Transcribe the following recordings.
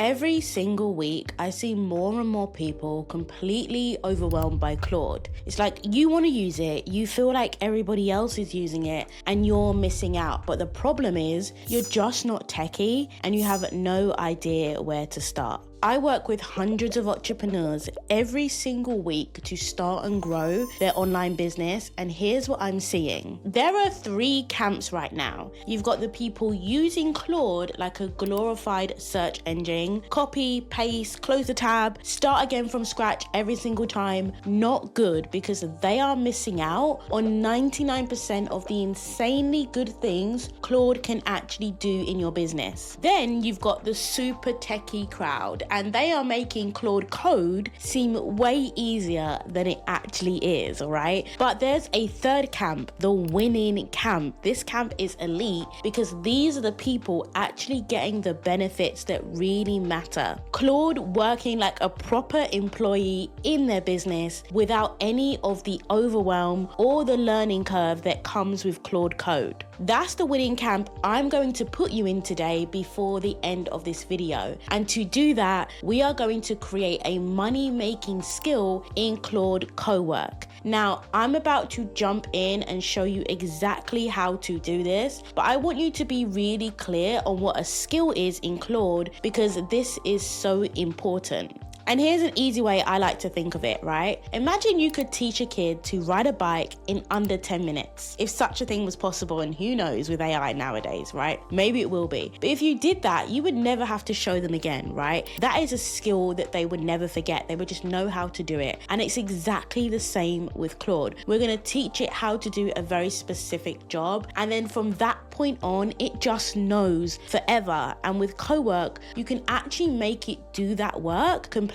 Every single week, I see more and more people completely overwhelmed by Claude. It's like you want to use it, you feel like everybody else is using it, and you're missing out. But the problem is, you're just not techie and you have no idea where to start. I work with hundreds of entrepreneurs every single week to start and grow their online business, and here's what I'm seeing. There are three camps right now. You've got the people using Claude like a glorified search engine, copy, paste, close the tab, start again from scratch every single time. Not good, because they are missing out on 99% of the insanely good things Claude can actually do in your business. Then you've got the super techie crowd, and they are making Claude code seem way easier than it actually is, all right? But there's a third camp, the winning camp. This camp is elite because these are the people actually getting the benefits that really matter. Claude working like a proper employee in their business without any of the overwhelm or the learning curve that comes with Claude code. That's the winning camp I'm going to put you in today before the end of this video. And to do that, we are going to create a money-making skill in Claude Cowork. Now, I'm about to jump in and show you exactly how to do this, but I want you to be really clear on what a skill is in Claude, because this is so important. And here's an easy way I like to think of it, right? Imagine you could teach a kid to ride a bike in under 10 minutes. If such a thing was possible, and who knows with AI nowadays, right? Maybe it will be. But if you did that, you would never have to show them again, right? That is a skill that they would never forget. They would just know how to do it. And it's exactly the same with Claude. We're gonna teach it how to do a very specific job. And then from that point on, it just knows forever. And with Cowork, you can actually make it do that work completely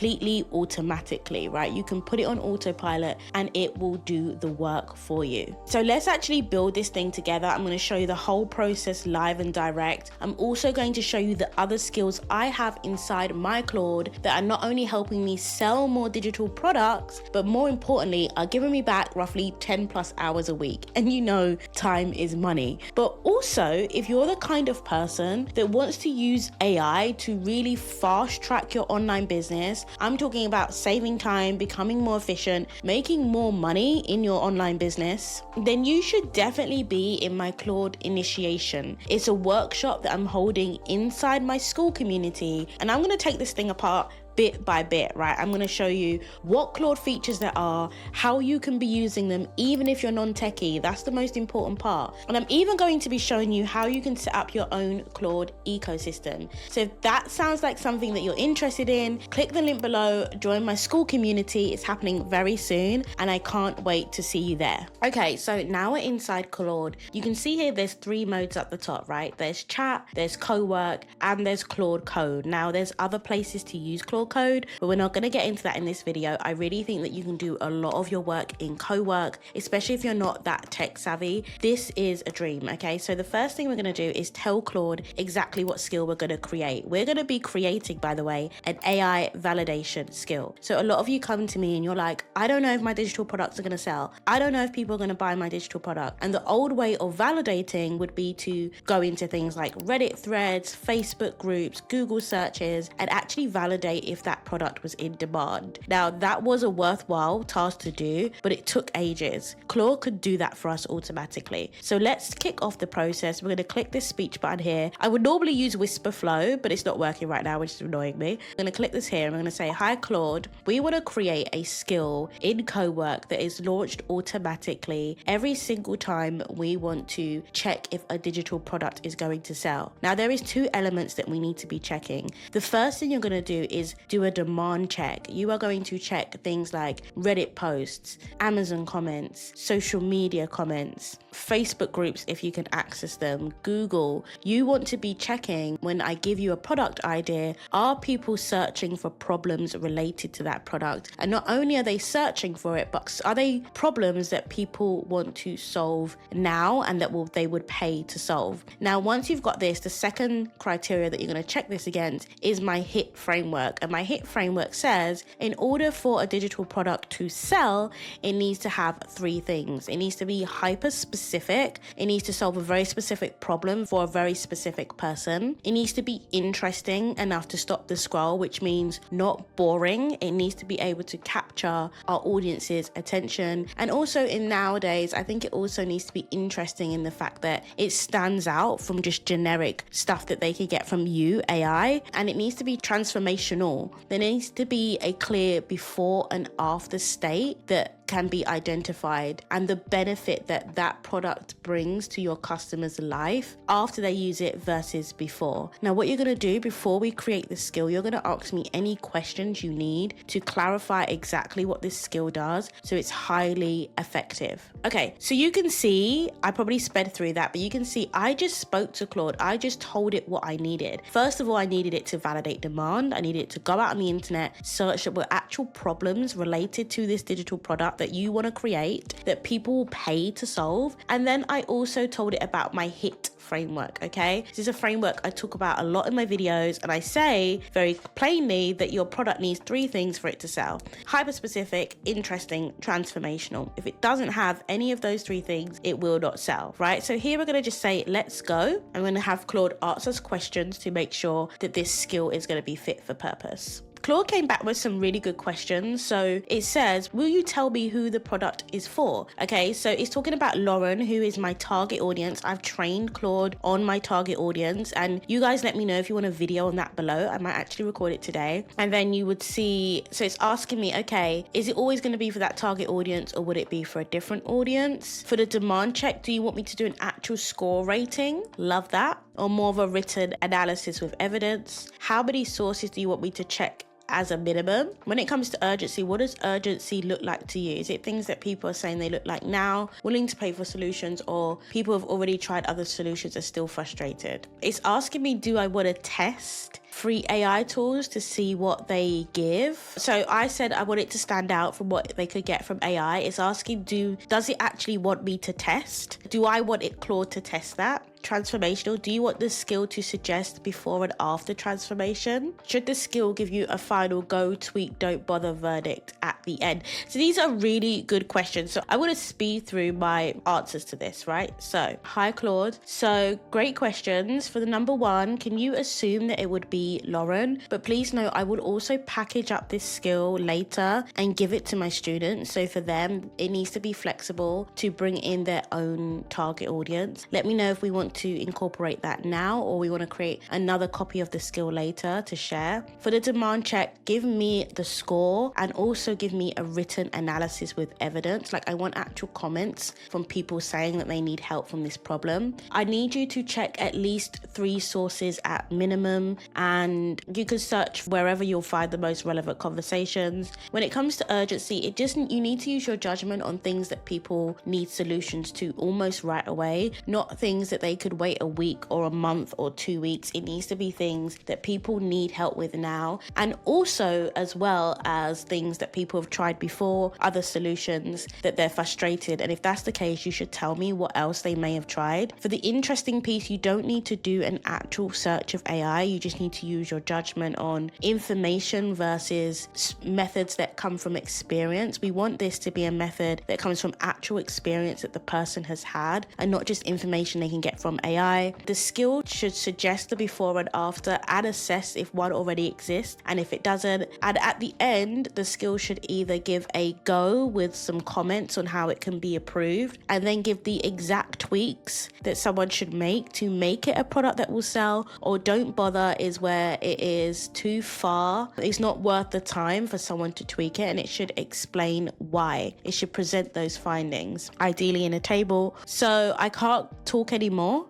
automatically, right? You can put it on autopilot and it will do the work for you. So let's actually build this thing together. I'm going to show you the whole process live and direct. I'm also going to show you the other skills I have inside my Claude that are not only helping me sell more digital products, but more importantly, are giving me back roughly 10 plus hours a week. And you know, time is money. But also, if you're the kind of person that wants to use AI to really fast track your online business, I'm talking about saving time, becoming more efficient, making more money in your online business, then you should definitely be in my Claude initiation. It's a workshop that I'm holding inside my Skool community, and I'm going to take this thing apart bit by bit, right? I'm going to show you what Claude features there are, how you can be using them even if you're non-techie. That's the most important part. And I'm even going to be showing you how you can set up your own Claude ecosystem. So if that sounds like something that you're interested in, click the link below, join my Skool community. It's happening very soon and I can't wait to see you there. Okay, so now we're inside Claude. You can see here there's three modes at the top, right? There's chat, there's Cowork, and there's Claude Code. Now there's other places to use Claude Code, but we're not going to get into that in this video. I really think that you can do a lot of your work in Cowork, especially if you're not that tech savvy. This is a dream, okay? So the first thing we're going to do is tell Claude exactly what skill we're going to create. We're going to be creating, by the way, an AI validation skill. So a lot of you come to me and you're like, I don't know if my digital products are going to sell. I don't know if people are going to buy my digital product. And the old way of validating would be to go into things like Reddit threads, Facebook groups, Google searches, and actually validate if that product was in demand. Now, that was a worthwhile task to do, but it took ages. Claude could do that for us automatically. So let's kick off the process. We're going to click this speech button here. I would normally use Whisper Flow, but it's not working right now, which is annoying me. I'm going to click this here and I'm going to say, hi Claude, we want to create a skill in Cowork that is launched automatically every single time we want to check if a digital product is going to sell. Now, there is two elements that we need to be checking. The first thing you're going to do is do a demand check. You are going to check things like Reddit posts, Amazon comments, social media comments, Facebook groups if you can access them, Google. You want to be checking when I give you a product idea, are people searching for problems related to that product? And not only are they searching for it, but are they problems that people want to solve now and that they would pay to solve? Now, once you've got this, the second criteria that you're going to check this against is my HIT framework. And my HIT framework says, in order for a digital product to sell, it needs to have 3 things. It needs to be hyper specific. It needs to solve a very specific problem for a very specific person. It needs to be interesting enough to stop the scroll, which means not boring. It needs to be able to capture our audience's attention. And also in nowadays, I think it also needs to be interesting in the fact that it stands out from just generic stuff that they could get from you, AI, and it needs to be transformational. There needs to be a clear before and after state that can be identified, and the benefit that that product brings to your customer's life after they use it versus before. Now, what you're going to do before we create the skill, you're going to ask me any questions you need to clarify exactly what this skill does so it's highly effective. Okay, so you can see, I probably sped through that, but you can see I just spoke to Claude. I just told it what I needed. First of all, I needed it to validate demand. I needed it to go out on the internet, search for actual problems related to this digital product that you want to create that people will pay to solve. And then I also told it about my HIT framework. Okay, this is a framework I talk about a lot in my videos, and I say very plainly that your product needs 3 things for it to sell: hyper specific, interesting, transformational. If it doesn't have any of those 3 things, it will not sell, right? So here we're going to just say let's go. I'm going to have Claude ask us questions to make sure that this skill is going to be fit for purpose. Claude came back with some really good questions. So it says, will you tell me who the product is for? Okay, so it's talking about Lauren, who is my target audience. I've trained Claude on my target audience, and you guys let me know if you want a video on that below. I might actually record it today. And then you would see, so it's asking me, okay, is it always going to be for that target audience, or would it be for a different audience? For the demand check, do you want me to do an actual score rating? Love that. Or more of a written analysis with evidence? How many sources do you want me to check as a minimum? When it comes to urgency, what does urgency look like to you? Is it things that people are saying they look like now, willing to pay for solutions, or people have already tried other solutions are still frustrated? It's asking me, do I want to test free AI tools to see what they give? So I said I want it to stand out from what they could get from AI. It's asking, does it actually want me to test? Do I want Claude to test that? Transformational, do you want the skill to suggest before and after transformation? Should the skill give you a final go, tweak, don't bother verdict at the end? So these are really good questions. So I want to speed through my answers to this, right? So, hi Claude. So great questions. For the number 1, can you assume that it would be Lauren? But please know I will also package up this skill later and give it to my students. So for them, it needs to be flexible to bring in their own target audience. Let me know if we want to incorporate that now, or we want to create another copy of the skill later to share. For the demand check, give me the score and also give me a written analysis with evidence. Like, I want actual comments from people saying that they need help from this problem. I need you to check at least 3 sources at minimum, and you can search wherever you'll find the most relevant conversations. When it comes to urgency, you need to use your judgment on things that people need solutions to almost right away, not things that they could wait a week or a month or 2 weeks. It needs to be things that people need help with now, and also as well as things that people have tried before, other solutions that they're frustrated. And if that's the case, you should tell me what else they may have tried. For the interesting piece, you don't need to do an actual search of AI. You just need to use your judgment on information versus methods that come from experience. We want this to be a method that comes from actual experience that the person has had, and not just information they can get from AI. The skill should suggest the before and after and assess if one already exists, and if it doesn't. And at the end, the skill should either give a go with some comments on how it can be improved, and then give the exact tweaks that someone should make to make it a product that will sell, or don't bother is where it is too far. It's not worth the time for someone to tweak it, and it should explain why. It should present those findings, ideally in a table. So I can't talk anymore.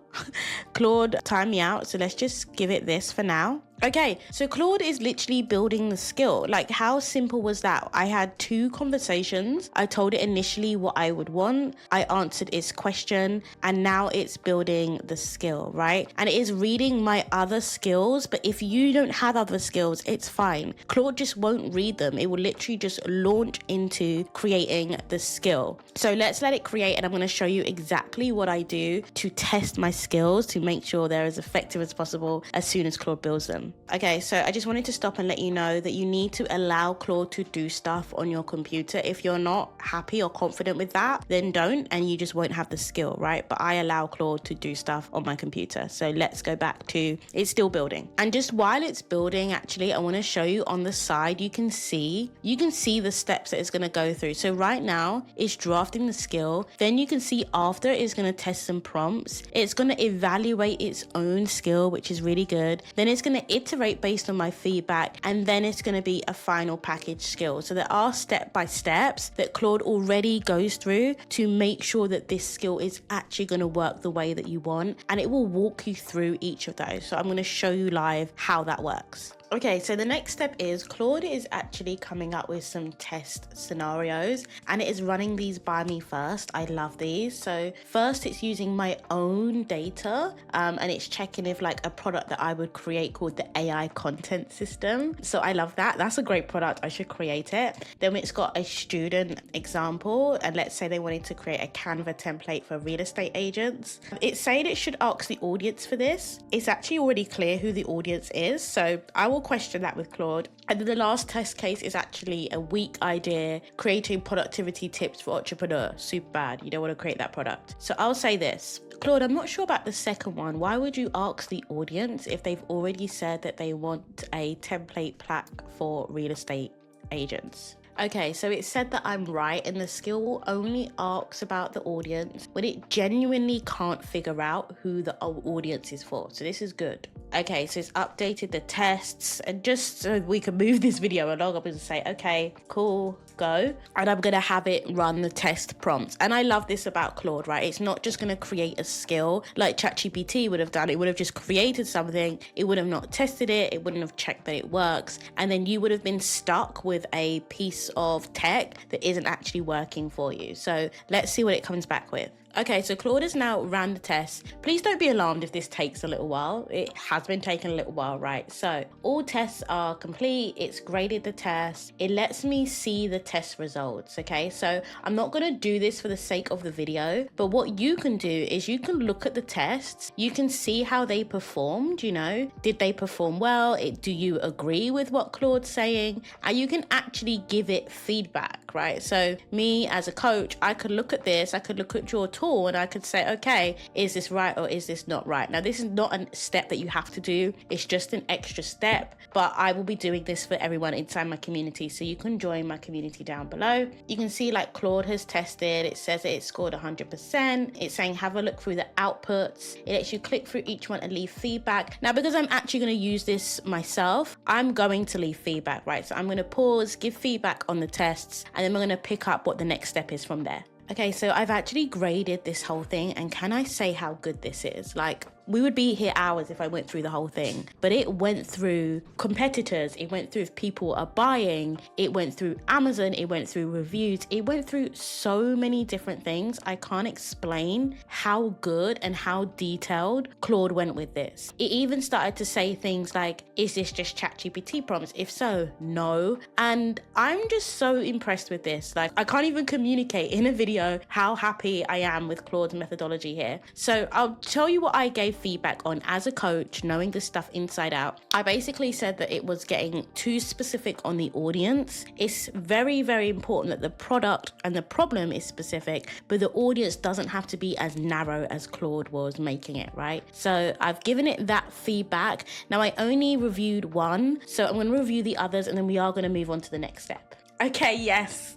Claude, time me out. So let's just give it this for now. Okay, so Claude is literally building the skill. Like, how simple was that? I had 2 conversations. I told it initially what I would want. I answered its question, and now it's building the skill, right? And it is reading my other skills, but if you don't have other skills, it's fine. Claude just won't read them. It will literally just launch into creating the skill. So let's let it create, and I'm going to show you exactly what I do to test my skills to make sure they're as effective as possible as soon as Claude builds them. team. Okay, so I just wanted to stop and let you know that you need to allow Claude to do stuff on your computer. If you're not happy or confident with that, then don't, and you just won't have the skill, right? But I allow Claude to do stuff on my computer. So let's go back to, it's still building. And just while it's building, actually, I want to show you on the side, you can see the steps that it's going to go through. So right now it's drafting the skill. Then you can see after it's going to test some prompts. It's going to evaluate its own skill, which is really good. Then it's going to iterate based on my feedback, and then it's going to be a final package skill. So there are step-by-steps that Claude already goes through to make sure that this skill is actually going to work the way that you want, and it will walk you through each of those. So I'm going to show you live how that works. Okay, so the next step is Claude is actually coming up with some test scenarios, and it is running these by me first. I love these. So first it's using my own data, and it's checking if like a product that I would create called the AI content system. So I love that. That's a great product. I should create it. Then it's got a student example, and let's say they wanted to create a Canva template for real estate agents. It's saying it should ask the audience for this. It's actually already clear who the audience is, so I will question that with Claude. And then the last test case is actually a weak idea, creating productivity tips for entrepreneurs. Super bad. You don't want to create that product. So I'll say this. Claude, I'm not sure about the second one. Why would you ask the audience if they've already said that they want a template plaque for real estate agents? Okay, so it said that I'm right, and the skill will only ask about the audience when it genuinely can't figure out who the audience is for. So this is good. Okay, so it's updated the tests, and just so we can move this video along, I'm going to say, okay, cool, go. And I'm going to have it run the test prompts. And I love this about Claude, right? It's not just going to create a skill like ChatGPT would have done. It would have just created something. It would have not tested it. It wouldn't have checked that it works. And then you would have been stuck with a piece of tech that isn't actually working for you. So let's see what it comes back with. Okay, so Claude has now ran the test. Please don't be alarmed if this takes a little while. It has been taking a little while, right? So all tests are complete. It's graded the test. It lets me see the test results, okay? So I'm not going to do this for the sake of the video, but what you can do is you can look at the tests. You can see how they performed, you know? Did they perform well? Do you agree with what Claude's saying? And you can actually give it feedback, right? So me as a coach, I could look at this. I could look at your tool, and I could say, okay, is this right or is this not right? Now, this is not a step that you have to do. It's just an extra step, but I will be doing this for everyone inside my community. So you can join my community down below. You can see like Claude has tested. It says that it scored 100%. It's saying have a look through the outputs. It lets you click through each one and leave feedback. Now, because I'm actually going to use this myself, I'm going to leave feedback, right? So I'm going to pause, give feedback on the tests, and then we're going to pick up what the next step is from there. Okay, so I've actually graded this whole thing, and can I say how good this is? Like, we would be here hours if I went through the whole thing, but it went through competitors, it went through if people are buying, it went through Amazon, it went through reviews, it went through so many different things. I can't explain how good and how detailed Claude went with this. It even started to say things like, is this just ChatGPT prompts? If so, no. And I'm just so impressed with this. Like, I can't even communicate in a video how happy I am with Claude's methodology here. So I'll tell you what I gave feedback on as a coach, knowing this stuff inside out. I basically said that it was getting too specific on the audience. It's very, very important that the product and the problem is specific, but the audience doesn't have to be as narrow as Claude was making it, right? So I've given it that feedback. Now I only reviewed one, so I'm going to review the others, and then we are going to move on to the next step. Okay, yes.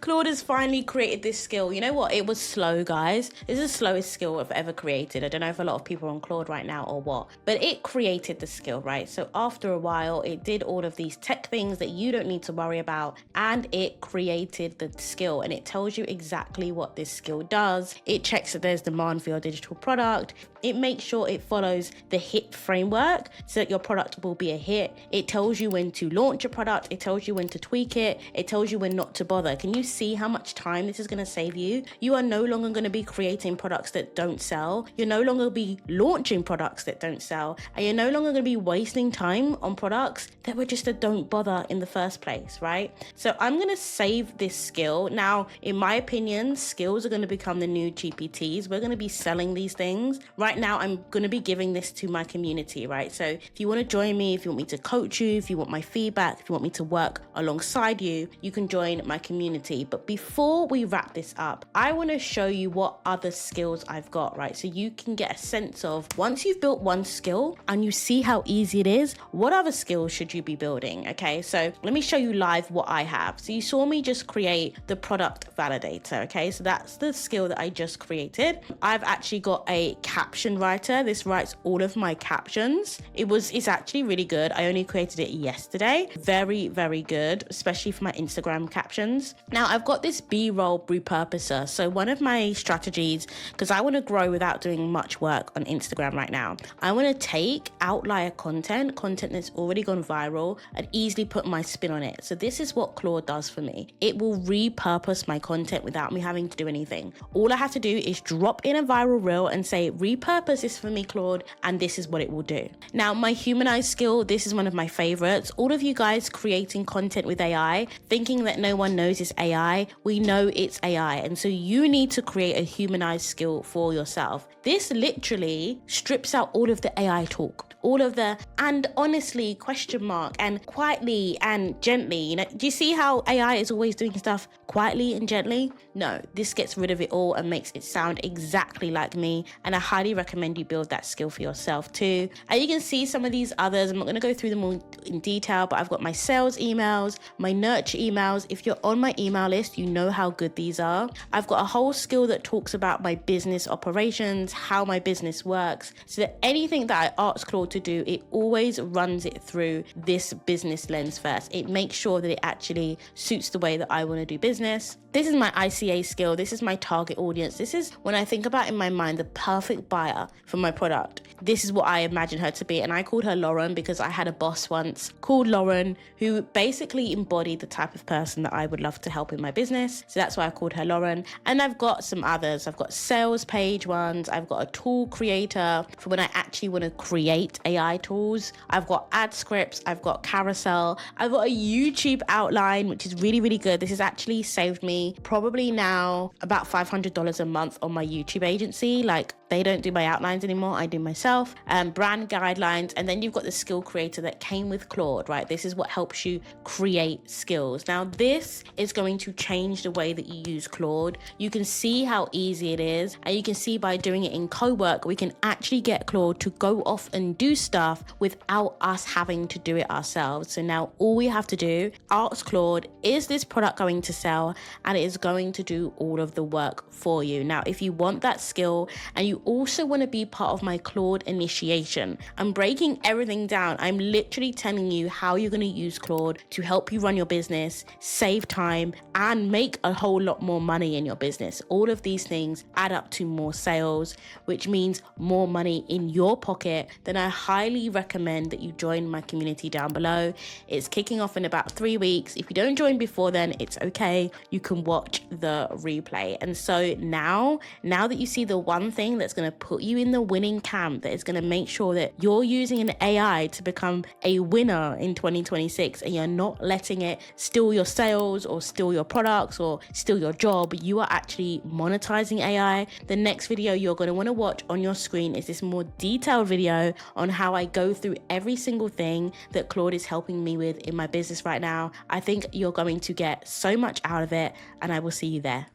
Claude has finally created this skill. You know what? It was slow, guys. This is the slowest skill I've ever created. I don't know if a lot of people are on Claude right now or what, but it created the skill, right? So after a while, it did all of these tech things that you don't need to worry about, and it created the skill, and it tells you exactly what this skill does. It checks that there's demand for your digital product. It makes sure it follows the hit framework so that your product will be a hit. It tells you when to launch a product. It tells you when to tweak it. It tells you when not to bother. bother. Can you see how much time this is going to save you? You are no longer going to be creating products that don't sell. You're no longer going to be launching products that don't sell. And you're no longer going to be wasting time on products that were just a don't bother in the first place, right? So I'm going to save this skill. Now, in my opinion, skills are going to become the new GPTs. We're going to be selling these things. Right now, I'm going to be giving this to my community, right? So if you want to join me, if you want me to coach you, if you want my feedback, if you want me to work alongside you, you can join my community. But before we wrap this up, I want to show you what other skills I've got, right? So you can get a sense of, once you've built one skill and you see how easy it is, what other skills should you be building? Okay, so let me show you live what I have. So you saw me just create the product validator. Okay, so that's the skill that I just created. I've actually got a caption writer. This writes all of my captions. It's actually really good. I only created it yesterday. Very, very good, especially for my Instagram captions. Now I've got this B-roll repurposer. So one of my strategies, because I want to grow without doing much work on Instagram right now, I want to take outlier content that's already gone viral, and easily put my spin on it. So this is what Claude does for me. It will repurpose my content without me having to do anything. All I have to do is drop in a viral reel and say, repurpose this for me, Claude, and this is what it will do. Now, my humanized skill, this is one of my favorites. All of you guys creating content with AI, thinking that no one knows it's AI, we know it's AI. And so you need to create a humanized skill for yourself. This literally strips out all of the AI talk, all of the and honestly question mark and quietly and gently. You know, do you see how AI is always doing stuff quietly and gently? No, this gets rid of it all and makes it sound exactly like me. And I highly recommend you build that skill for yourself too. And you can see some of these others. I'm not going to go through them all in detail, but I've got my sales emails, my nurture emails. If you're on my email list, you know how good these are. I've got a whole skill that talks about my business operations, how my business works, so that anything that I ask Claude to do, it always runs it through this business lens first. It makes sure that it actually suits the way that I want to do business. This is my ICA skill. This is my target audience. This is when I think about in my mind the perfect buyer for my product. This is what I imagine her to be. And I called her Lauren because I had a boss once called Lauren who basically embodied the type of person that I would love to help in my business. So that's why I called her Lauren. And I've got some others. I've got sales page ones. I've got a tool creator for when I actually want to create AI tools. I've got ad scripts. I've got carousel. I've got a YouTube outline, which is really, really good. This has actually saved me probably now about $500 a month on my YouTube agency. Like, they don't do my outlines anymore. I do myself. Brand guidelines. And then you've got the skill creator that came with Claude, right? This is what helps you create skills. Now, this is going to change the way that you use Claude. You can see how easy it is. And you can see by doing it in co-work, we can actually get Claude to go off and do stuff without us having to do it ourselves. So now all we have to do, ask Claude, is this product going to sell? And it is going to do all of the work for you. Now, if you want that skill and you also want to be part of my Claude initiation, I'm breaking everything down. I'm literally telling you how you're going to use Claude to help you run your business, save time, and make a whole lot more money in your business. All of these things add up to more sales, which means more money in your pocket. Then I highly recommend that you join my community down below. It's kicking off in about 3 weeks. If you don't join before then, it's okay. You can watch the replay. And so now that you see the one thing that's going to put you in the winning camp, that is going to make sure that you're using an AI to become a winner in 2026, and you're not letting it steal your sales or steal your products or steal your job, you are actually monetizing AI. The next video you're going to want to watch on your screen is this more detailed video on how I go through every single thing that Claude is helping me with in my business right now. I think you're going to get so much out of it, and I will see you there.